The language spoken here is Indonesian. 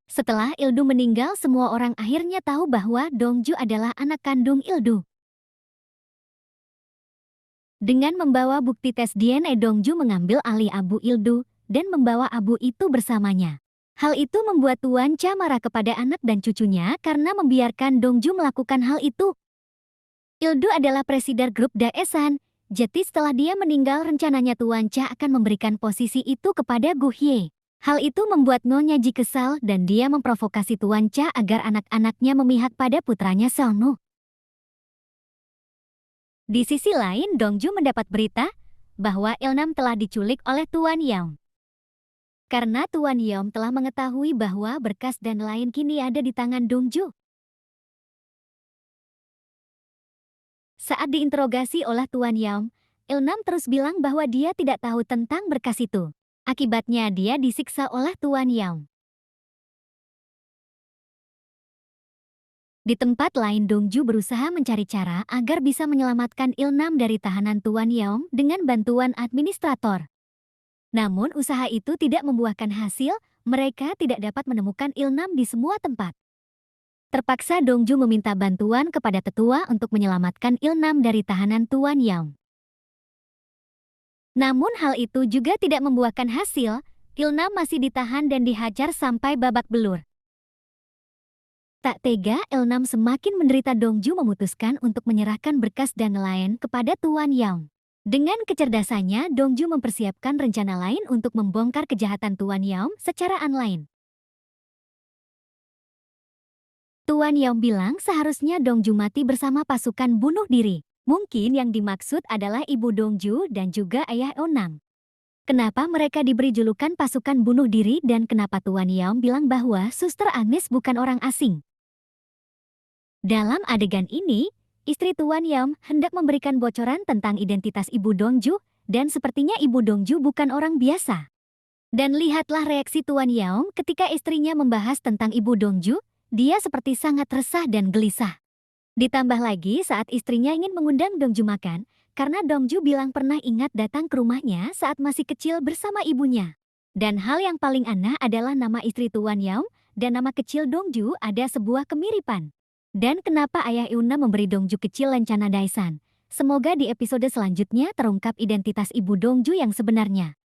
Setelah Ildu meninggal, semua orang akhirnya tahu bahwa Dongju adalah anak kandung Ildu. Dengan membawa bukti tes DNA, Dongju mengambil alih abu Ildu dan membawa abu itu bersamanya. Hal itu membuat Tuan Cha marah kepada anak dan cucunya karena membiarkan Dongju melakukan hal itu. Ildu adalah presiden grup Daesan, jadi setelah dia meninggal rencananya Tuan Cha akan memberikan posisi itu kepada Gu Hye. Hal itu membuat Nyonya Ji kesal dan dia memprovokasi Tuan Cha agar anak-anaknya memihak pada putranya Seonu. Di sisi lain, Dongju mendapat berita bahwa Il-nam telah diculik oleh Tuan Yeom. Karena Tuan Yeom telah mengetahui bahwa berkas dan lain kini ada di tangan Dongju. Saat diinterogasi oleh Tuan Yeom, Il-nam terus bilang bahwa dia tidak tahu tentang berkas itu. Akibatnya dia disiksa oleh Tuan Yeom. Di tempat lain, Dongju berusaha mencari cara agar bisa menyelamatkan Il-nam dari tahanan Tuan Yeom dengan bantuan administrator. Namun usaha itu tidak membuahkan hasil, mereka tidak dapat menemukan Il-nam di semua tempat. Terpaksa Dongju meminta bantuan kepada tetua untuk menyelamatkan Il-nam dari tahanan Tuan Yeom. Namun hal itu juga tidak membuahkan hasil, Il-nam masih ditahan dan dihajar sampai babak belur. Tak tega, Il-nam semakin menderita. Dongju memutuskan untuk menyerahkan berkas dan lain kepada Tuan Yeom. Dengan kecerdasannya, Dongju mempersiapkan rencana lain untuk membongkar kejahatan Tuan Yeom secara online. Tuan Yeom bilang seharusnya Dongju mati bersama pasukan bunuh diri. Mungkin yang dimaksud adalah ibu Dongju dan juga ayah Il-nam. Kenapa mereka diberi julukan pasukan bunuh diri dan kenapa Tuan Yeom bilang bahwa Suster Agnes bukan orang asing? Dalam adegan ini, istri Tuan Yeom hendak memberikan bocoran tentang identitas ibu Dongju dan sepertinya ibu Dongju bukan orang biasa. Dan lihatlah reaksi Tuan Yeom ketika istrinya membahas tentang ibu Dongju, dia seperti sangat resah dan gelisah. Ditambah lagi saat istrinya ingin mengundang Dongju makan, karena Dongju bilang pernah ingat datang ke rumahnya saat masih kecil bersama ibunya. Dan hal yang paling aneh adalah nama istri Tuan Yeom dan nama kecil Dongju ada sebuah kemiripan. Dan kenapa ayah Il-nam memberi Dongju kecil lencana Daesan? Semoga di episode selanjutnya terungkap identitas ibu Dongju yang sebenarnya.